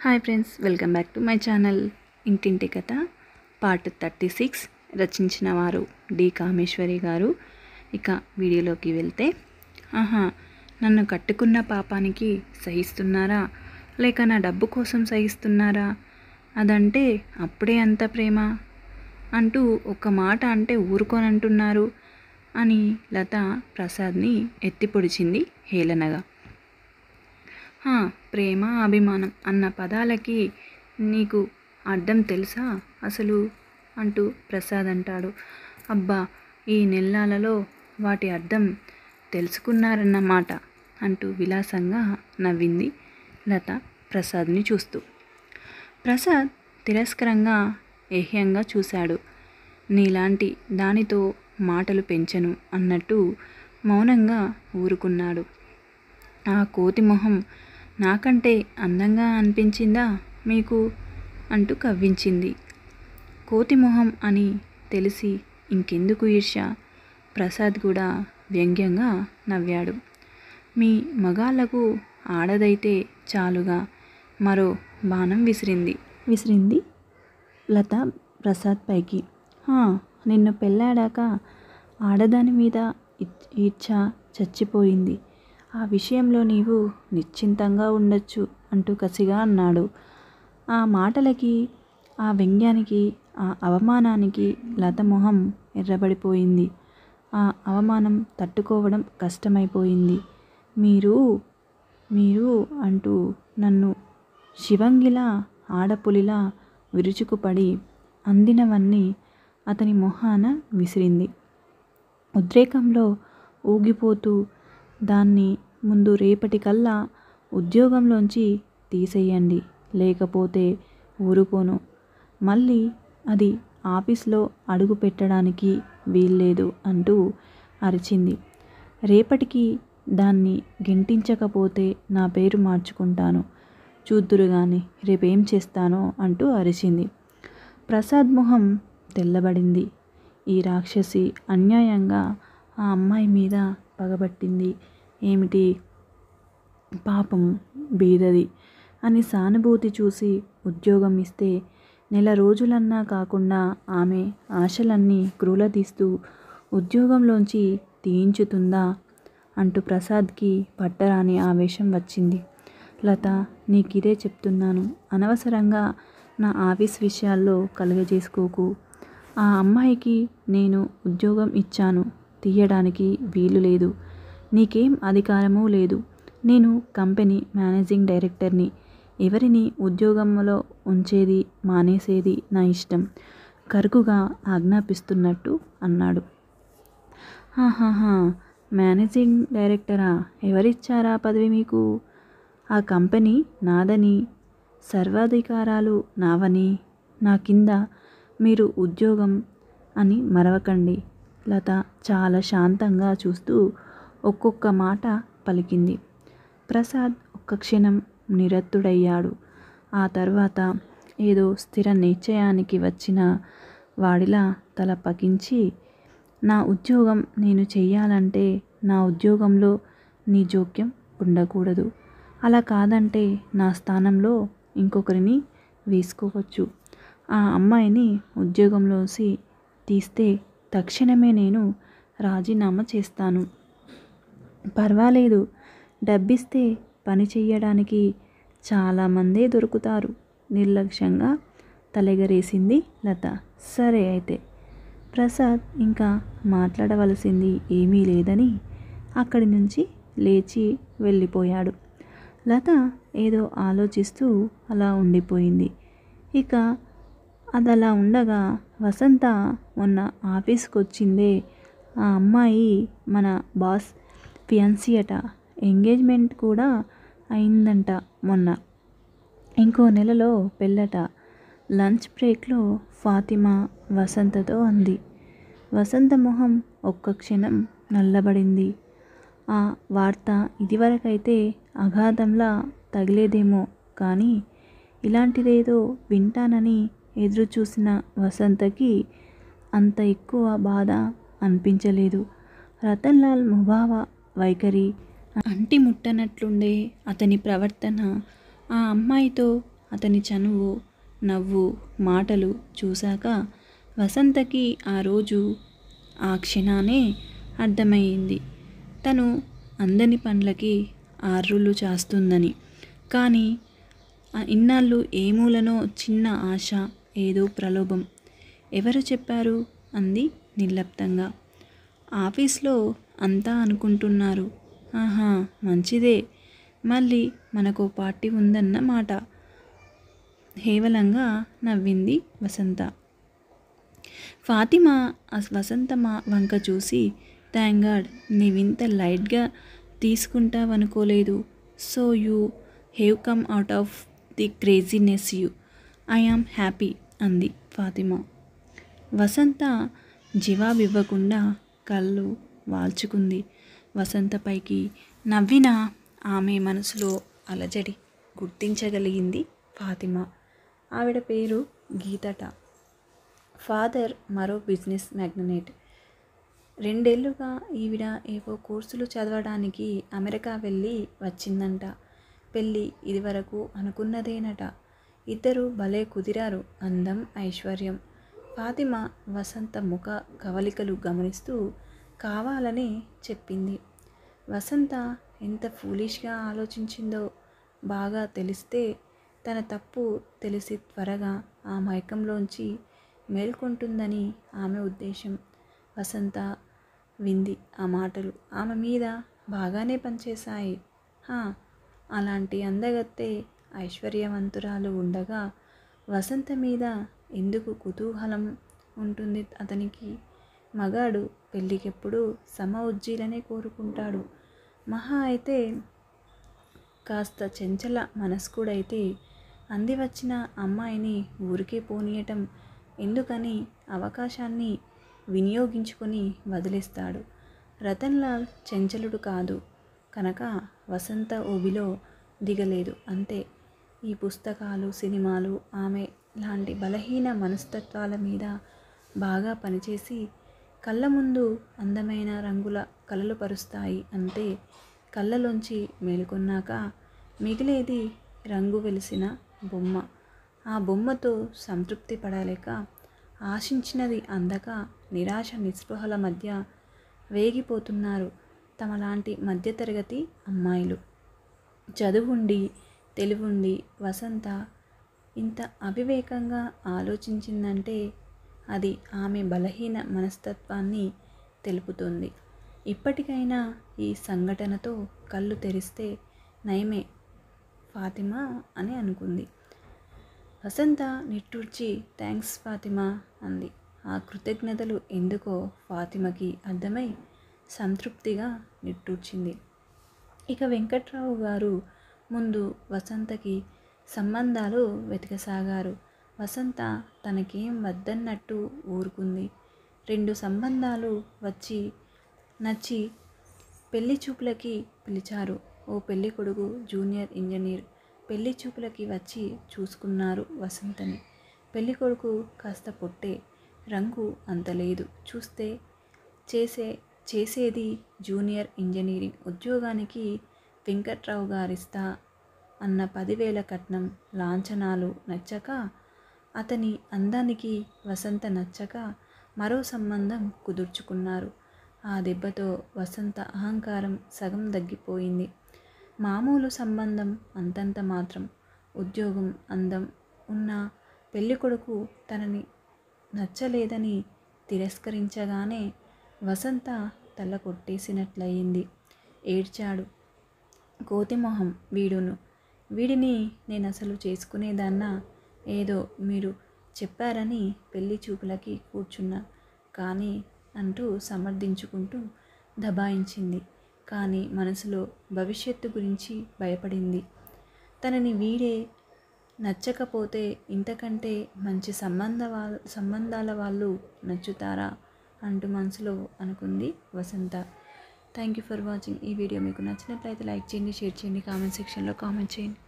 Hi friends, welcome back to my channel. ఇంటింటి కథ part 36 రచించిన వారు డి కామేశ్వరి గారు. ఇక వీడియోలోకి వెళ్తే, నన్ను కట్టుకున్న పాపానికి సహిస్తున్నారా, లేక నా డబ్బు కోసం సహిస్తున్నారా? అదంటే అప్పుడే అంత ప్రేమ అంటూ ఒక మాట అంటే ఊరుకోనంటున్నారు అని లత ప్రసాద్ని ఎత్తి పొడిచింది హేళనగా. ప్రేమ, అభిమానం అన్న పదాలకి నీకు అర్థం తెలుసా అసలు అంటూ ప్రసాద్ అంటాడు. అబ్బా, ఈ నెలలలో వాటి అర్థం తెలుసుకున్నారన్నమాట అంటూ విలాసంగా నవ్వింది లత ప్రసాద్ని చూస్తూ. ప్రసాద్ తిరస్కరంగా ఏహ్యంగా చూశాడు. నీలాంటి దానితో మాటలు పెంచను అన్నట్టు మౌనంగా ఊరుకున్నాడు. ఆ కోతి మొహం నాకంటే అందంగా అనిపించిందా మీకు అంటూ కవ్వించింది. కోతి మొహం అని తెలిసి ఇంకెందుకు ఈర్ష్య? ప్రసాద్ కూడా వ్యంగ్యంగా నవ్వాడు. మీ మగాళ్లకు ఆడదైతే చాలుగా మరో బాణం విసిరింది లత ప్రసాద్ పైకి. నిన్ను పెళ్ళాడాక ఆడదాని మీద ఈర్ఛ చచ్చిపోయింది. ఆ విషయంలో నీవు నిశ్చింతంగా ఉండొచ్చు అంటూ కసిగా అన్నాడు. ఆ మాటలకి, ఆ వ్యంగ్యానికి, ఆ అవమానానికి లత మొహం ఎర్రబడిపోయింది. ఆ అవమానం తట్టుకోవడం కష్టమైపోయింది. మీరు అంటూ నన్ను శివంగిలా, ఆడపులిలా విరుచుకుపడి అందినవన్నీ అతని మొహాన విసిరింది. ఉద్రేకంలో ఊగిపోతూ, దాన్ని ముందు రేపటికల్లా ఉద్యోగంలోంచి తీసేయండి, లేకపోతే ఊరుకోను. మళ్ళీ అది ఆఫీస్లో అడుగు పెట్టడానికి వీల్లేదు అంటూ అరిచింది. రేపటికి దాన్ని గెంటించకపోతే నా పేరు మార్చుకుంటాను, చూద్దురు గాని రేపేం చేస్తానో అంటూ అరిచింది. ప్రసాద్ మొహం తెల్లబడింది. ఈ రాక్షసి అన్యాయంగా ఆ అమ్మాయి మీద పగబట్టింది ఏమిటి? పాపం బీదది అని సానుభూతి చూసి ఉద్యోగం ఇస్తే నెల రోజులన్నా కాకుండా ఆమె ఆశలన్నీ క్రూలతీస్తూ ఉద్యోగంలోంచి తీయించుతుందా అంటూ ప్రసాద్కి పట్టరాని ఆవేశం వచ్చింది. లత, నీకిదే చెప్తున్నాను, అనవసరంగా నా ఆఫీస్ విషయాల్లో కలుగజేసుకోకు. ఆ అమ్మాయికి నేను ఉద్యోగం ఇచ్చాను, తీయడానికి వీలు లేదు. నీకేం అధికారమూ లేదు. నేను కంపెనీ మేనేజింగ్ డైరెక్టర్ని. ఎవరిని ఉద్యోగంలో ఉంచేది మానేసేది నా ఇష్టం, కరుకుగా ఆజ్ఞాపిస్తున్నట్టు అన్నాడు. మేనేజింగ్ డైరెక్టరా? ఎవరిచ్చారా పదవి మీకు? ఆ కంపెనీ నాదని, సర్వాధికారాలు నావని, నా కింద మీరు ఉద్యోగం అని మరవకండి. లత చాలా శాంతంగా చూస్తూ ఒక్కొక్క మాట పలికింది. ప్రసాద్ ఒక్క క్షణం నిరత్తుడయ్యాడు. ఆ తర్వాత ఏదో స్థిర నిశ్చయానికి వచ్చిన వాడిలా తల పకించి, నా ఉద్యోగం నేను చెయ్యాలంటే నా ఉద్యోగంలో నీ జోక్యం ఉండకూడదు. అలా కాదంటే నా స్థానంలో ఇంకొకరిని వేసుకోవచ్చు. ఆ అమ్మాయిని ఉద్యోగంలోంచి తీస్తే తక్షణమే నేను రాజీనామా చేస్తాను. పర్వాలేదు, డబ్బిస్తే పని చెయ్యడానికి చాలామందే దొరుకుతారు. నిర్లక్ష్యంగా తలెగరేసింది లత. సరే అయితే. ప్రసాద్ ఇంకా మాట్లాడవలసింది ఏమీ లేదని అక్కడి నుంచి లేచి వెళ్ళిపోయాడు. లత ఏదో ఆలోచిస్తూ అలా ఉండిపోయింది. ఇక అదలా ఉండగా, వసంత మొన్న ఆఫీస్కి వచ్చిందే, ఆ అమ్మాయి మన బాస్ ఫియాన్సీ అట. ఎంగేజ్మెంట్ కూడా అయిందంట మొన్న. ఇంకో నెలలో పెళ్ళట. లంచ్ బ్రేక్లో ఫాతిమా వసంతతో అంది. వసంత మొహం ఒక్క క్షణం నల్లబడింది. ఆ వార్త ఇదివరకైతే అఘాతంలా తగిలేదేమో కానీ ఇలాంటిదేదో వింటానని ఎదురు చూసిన వసంతకి అంత ఎక్కువ బాధ అనిపించలేదు. రతన్లాల్ ముభావ వైఖరి, అంటి ముట్టనట్లుండే అతని ప్రవర్తన, ఆ అమ్మాయితో అతని చనువు, నవ్వు, మాటలు చూశాక వసంతకి ఆ రోజు ఆ క్షణానే అర్థమయ్యింది తను అందని పండ్లకి ఆర్రులు చాస్తుందని. కానీ ఇన్నాళ్ళు ఏ మూలనో చిన్న ఆశ, ఏదో ప్రలోభం. ఎవరు చెప్పారు అంది నిర్లిప్తంగా. ఆఫీస్లో అంతా అనుకుంటున్నారు. ఆహా, మంచిదే, మళ్ళీ మనకో పార్టీ ఉందన్న మాట. హేవలంగా నవ్వింది వసంత. ఫాతిమా వసంత వంక చూసి, థ్యాంక్ గాడ్ నీవింత లైట్గా తీసుకుంటావనుకోలేదు. So you have come out of the craziness I am happy అంది ఫాతిమా. వసంత జవాబివ్వకుండా కళ్ళు వాల్చుకుంది. వసంత పైకి నవ్విన ఆమె మనసులో అలజడి గుర్తించగలిగింది ఫాతిమా. ఆవిడ పేరు గీతట. ఫాదర్ మరో బిజినెస్ మ్యాగ్నెట్. 2 ఏళ్లుగా ఈవిడ ఏవో కోర్సులు చదవడానికి అమెరికా వెళ్ళి వచ్చిందంట. పెళ్ళి ఇదివరకు అనుకున్నదేనట. ఇద్దరు భలే కుదిరారు. అందం, ఐశ్వర్యం. ఫాతిమా వసంత ముఖ కవలికలు గమనిస్తూ కావాలని చెప్పింది. వసంత ఎంత ఫూలిష్గా ఆలోచించిందో బాగా తెలిస్తే తన తప్పు తెలిసి త్వరగా ఆ మైకంలోంచి మేల్కొంటుందని ఆమె ఉద్దేశం. వసంత వింది ఆ మాటలు. ఆమె మీద బాగానే పనిచేశాయి. అలాంటి అందగత్తె, ఐశ్వర్యవంతురాలు ఉండగా వసంత మీద ఎందుకు కుతూహలం ఉంటుంది అతనికి? మగాడు పెళ్ళికెప్పుడు సమ ఉజ్జీలనే కోరుకుంటాడు. మహా అయితే కాస్త చెంచల మనస్కుడైతే అంది వచ్చిన అమ్మాయిని ఊరికే పోనీయటం ఎందుకని అవకాశాన్ని వినియోగించుకొని వదిలేస్తాడు. రతన్లాల్ చెంచలుడు కాదు కనుక వసంత ఊబిలో దిగలేదు అంతే. ఈ పుస్తకాలు, సినిమాలు ఆమె లాంటి బలహీన మనస్తత్వాల మీద బాగా పనిచేసి కళ్ళ ముందు అందమైన రంగుల కలలు పరుస్తాయి అంతే. కళ్ళలోంచి మేలుకొన్నాక మిగిలేది రంగు వెలిసిన బొమ్మ. ఆ బొమ్మతో సంతృప్తి పడలేక ఆశించినది అందక నిరాశ నిస్పృహల మధ్య వేగిపోతున్నారు తమలాంటి మధ్యతరగతి అమ్మాయిలు. చదువుండి, తెలివుండి వసంత ఇంత అవివేకంగా ఆలోచించిందంటే అది ఆమె బలహీన మనస్తత్వాన్ని తెలుపుతుంది. ఇప్పటికైనా ఈ సంఘటనతో కళ్ళు తెరిస్తే నయమే ఫాతిమా అని అనుకుంది. వసంత నిట్టూర్చి థ్యాంక్స్ ఫాతిమా అంది. ఆ కృతజ్ఞతలు ఎందుకో ఫాతిమకి అర్థమై సంతృప్తిగా నిట్టూర్చింది. ఇక వెంకట్రావు గారు ముందు వసంతకి సంబంధాలు వెతకసాగారు. వసంత తనకేం వద్దన్నట్టు ఊరుకుంది. 2 సంబంధాలు వచ్చి నచ్చి పెళ్లి చూపులకి పిలిచారు. ఓ పెళ్లి కొడుకు జూనియర్ ఇంజనీర్. పెళ్లి చూపులకి వచ్చి చూసుకున్నారు వసంతని. పెళ్లి కొడుకు కాస్త పొట్టే, రంగు అంత లేదు. చూస్తే చేసేది జూనియర్ ఇంజనీరింగ్ ఉద్యోగానికి వెంకట్రావు గారిస్తా అన్న 10,000 కట్నం లాంఛనాలు నచ్చక, అతని అందానికి వసంత నచ్చక మరో సంబంధం కుదుర్చుకున్నారు. ఆ దెబ్బతో వసంత అహంకారం సగం తగ్గిపోయింది. మామూలు సంబంధం అంతంత మాత్రం. ఉద్యోగం, అందం ఉన్న పెళ్ళికొడుకు తనని నచ్చలేదని తిరస్కరించగానే వసంత తల కొట్టేసినట్లయింది. ఏడ్చాడు. కోతిమొహం వీడిని నేనసలు చేసుకునేదాన్నా? ఏదో మీరు చెప్పారని పెళ్లి చూపులకి కూర్చున్నా కానీ అంటూ సమర్థించుకుంటూ దబాయించింది. కానీ మనసులో భవిష్యత్తు గురించి భయపడింది. తనని వీడే నచ్చకపోతే ఇంతకంటే మంచి సంబంధాల వాళ్ళు నచ్చుతారా అంటూ మనసులో అనుకుంది Vasantha. Thank you for watching. ఈ వీడియో మీకు నచ్చినట్లయితే లైక్ చేయండి, షేర్ చేయండి, కామెంట్ సెక్షన్లో కామెంట్ చేయండి.